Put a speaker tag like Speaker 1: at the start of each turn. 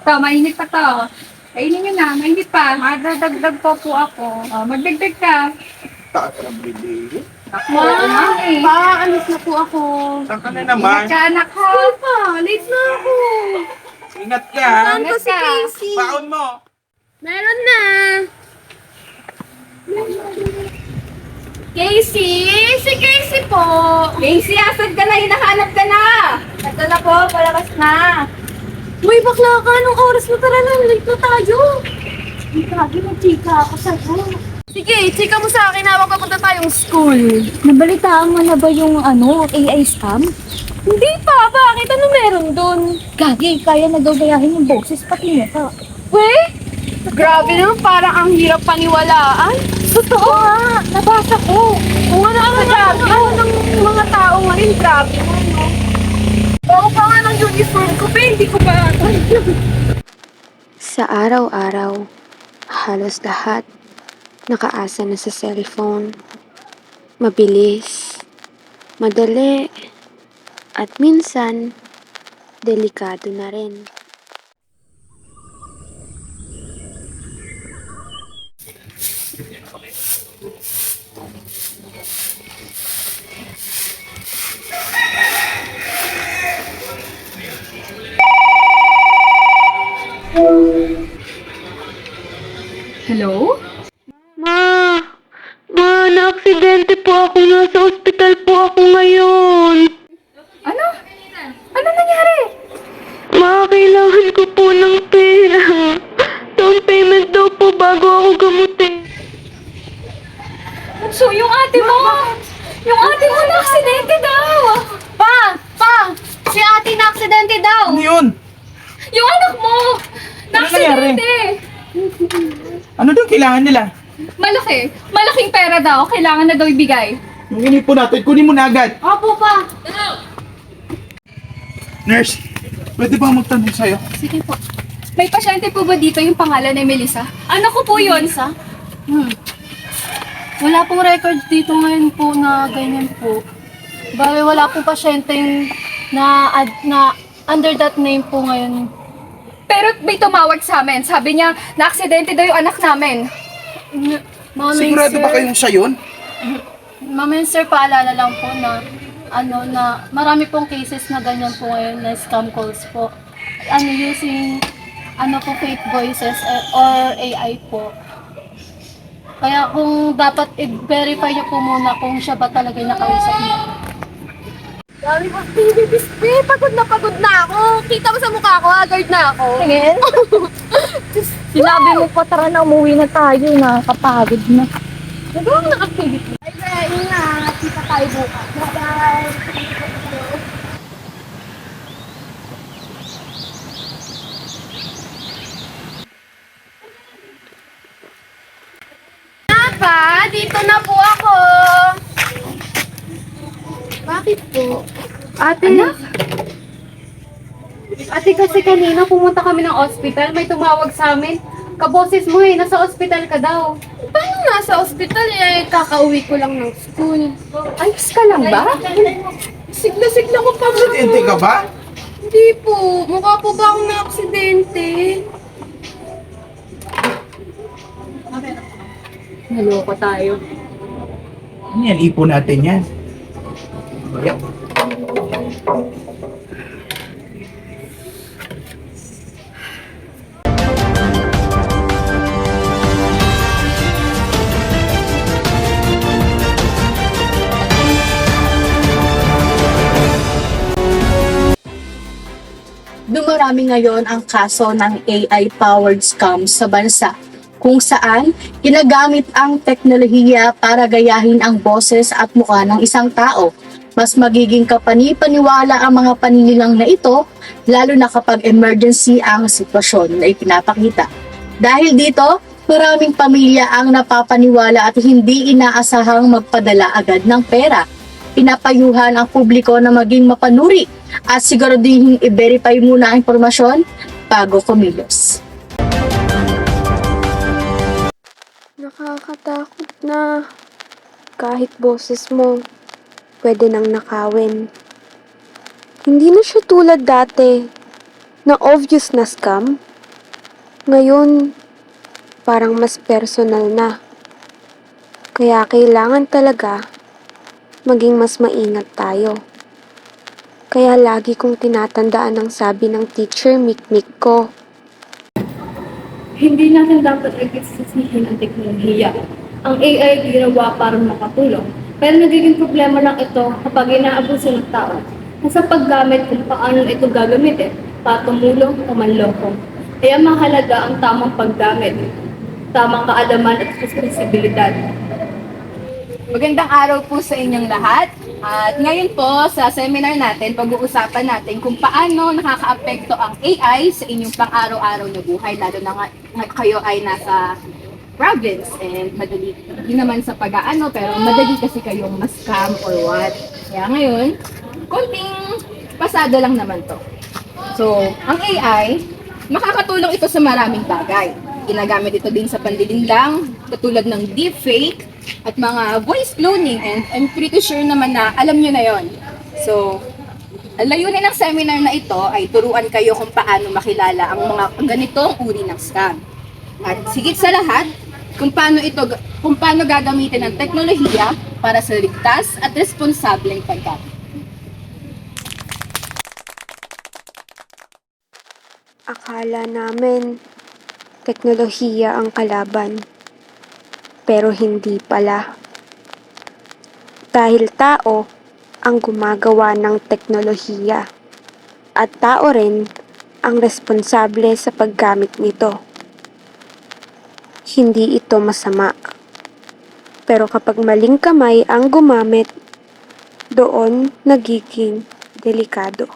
Speaker 1: Ito, mainit pa to. Kainin nyo na, mainit pa.
Speaker 2: Madadagdag pa po ako.
Speaker 1: Magdagdag ka.
Speaker 3: Tatarang bili.
Speaker 2: Ma,
Speaker 1: eh.
Speaker 2: paalis na po ako.
Speaker 3: Saan ka na
Speaker 1: Ingat
Speaker 3: naman?
Speaker 1: ka, anak ha.
Speaker 2: School pa, late na ako.
Speaker 3: Ingat ka, ha?
Speaker 2: Saan ko si
Speaker 1: ka.
Speaker 2: Casey?
Speaker 3: Baon mo.
Speaker 2: Meron na. Casey? Si Casey po.
Speaker 1: Casey, asan ka na? Hinahanap ka na. Ito na po, palakas na.
Speaker 2: Uy, bakla ka. Anong oras na? Tara na, late na tayo. Grabe, mag-chika ako sa'yo. Sige, chika mo sa akin na magpapunta tayong school.
Speaker 4: Nabalitaan mo na ba yung AI scam?
Speaker 2: Hindi pa, bakit? Ano meron dun?
Speaker 4: Gagi, kaya na daw gayahin yung boses pati mukha.
Speaker 2: Weh? Grabe naman, parang ang hirap paniwalaan.
Speaker 4: Totoo nga, nabasa ko.
Speaker 2: Kung ano ang nagagawa ng mga tao ngayon, grabe mo, no? Bago pa nga ng uniform ko, pa, hindi ko pa.
Speaker 5: Sa araw-araw, halos lahat nakaasa na sa cellphone. Mabilis, madali, at minsan, delikado na rin.
Speaker 1: Hello?
Speaker 5: Ma, na-aksidente po ako. Nasa ospital po ako ngayon.
Speaker 1: Ano? Ano nangyari?
Speaker 5: Ma, kailangan ko po ng pera. Down payment daw po bago ako gamutin.
Speaker 1: So, yung ate mo! Yung ate mo na aksidente daw!
Speaker 2: Pa! Si ate na aksidente daw!
Speaker 3: Ano yun?
Speaker 1: Yung anak mo! Na
Speaker 3: Ano nangyari?
Speaker 1: aksidente!
Speaker 3: Ano daw kailangan nila?
Speaker 1: Malaki. Malaking pera daw. Kailangan na daw ibigay.
Speaker 3: Yung inipo natin, kunin mo na agad.
Speaker 2: Opo pa!
Speaker 3: Nurse, pwede bang magtanong sa'yo?
Speaker 1: Sige po. May pasyente po ba dito yung pangalan ni Melissa? Ano ko po yun?
Speaker 2: Wala pong record dito ngayon po na ganyan po. Bale, wala pong pasyenteng na under that name po ngayon.
Speaker 1: Pero may tumawag sa amin. Sabi niya, na-aksidente daw yung anak namin.
Speaker 3: Sigurado ba kayong siya yun?
Speaker 2: Ma'am, sir, paalala lang po na na marami pong cases na ganyan po ngayon na scam calls po. Using po fake voices or AI po. Kaya kung dapat i-verify niyo po muna kung siya ba talaga yung nakausap niyo. Dami po, Bispi, pagod na ako. Kita mo sa mukha ko, haggard na ako.
Speaker 4: Tingin? Sinabi mo pa, tara na, umuwi na tayo, nakakapagod na.
Speaker 2: Nagawang na-activity. Ay, ingat. Kita tayo bukas. Bye-bye. Pa, dito na po ako. Bakit po? Ate, ate kasi kanina pumunta kami ng ospital, may tumawag sa amin. Kaboses mo nasa ospital ka daw. Paano nasa ospital kakauwi ko lang ng school.
Speaker 1: Ayos ka lang ba?
Speaker 2: Sigla-sigla ko pa.
Speaker 3: Aksidente ka ba?
Speaker 2: Hindi po, mukha po ba akong na-aksidente?
Speaker 1: Naloko tayo.
Speaker 3: Ano yan, ipo natin yan. Yep.
Speaker 6: Dumarami ngayon ang kaso ng AI-powered scams sa bansa, kung saan ginagamit ang teknolohiya para gayahin ang boses at mukha ng isang tao. Mas magiging kapani-paniwala ang mga paninilang na ito, lalo na kapag emergency ang sitwasyon na ipinapakita. Dahil dito, maraming pamilya ang napapaniwala at hindi inaasahang magpadala agad ng pera. Pinapayuhan ang publiko na maging mapanuri at siguradihing i-verify muna ang impormasyon bago kumilos.
Speaker 5: Nakakatakot na. Kahit boses mo, pwede nang nakawin. Hindi na siya tulad dati, na obvious na scam.
Speaker 7: Ngayon, parang mas personal na. Kaya kailangan talaga maging mas maingat tayo. Kaya lagi kong tinatandaan ang sabi ng teacher Mikmik ko.
Speaker 2: Hindi natin dapat agsisihin ang teknolohiya. Ang AI ginawa para makatulong. Pero nagiging problema lang ito kapag inaabuso ng tao. Nasa paggamit kung paano ito gagamitin para tumulong o manloko. Kaya mahalaga ang tamang paggamit, tamang kaalaman at responsibilidad.
Speaker 1: Magandang araw po sa inyong lahat. At ngayon po sa seminar natin, pag-uusapan natin kung paano nakakaapekto ang AI sa inyong pang-araw-araw na buhay, lalo na kayo ay nasa province and madali. Hindi naman sa pag-aano, pero madali kasi kayong ma-scam or what. Kaya ngayon, konting pasada lang naman to. So, ang AI, makakatulong ito sa maraming bagay. Ginagamit ito din sa panlilinlang, katulad ng deepfake at mga voice cloning, and I'm pretty sure naman na alam nyo na yon. So, ang layunin ng seminar na ito ay turuan kayo kung paano makilala ang mga ganitong uri ng scam. At sigit sa lahat, kung paano gagamitin ang teknolohiya para sa ligtas at responsableng paggamit.
Speaker 7: Akala namin teknolohiya ang kalaban. Pero hindi pala. Dahil tao ang gumagawa ng teknolohiya. At tao rin ang responsable sa paggamit nito. Hindi ito masama. Pero kapag maling kamay ang gumamit, doon nagiging delikado.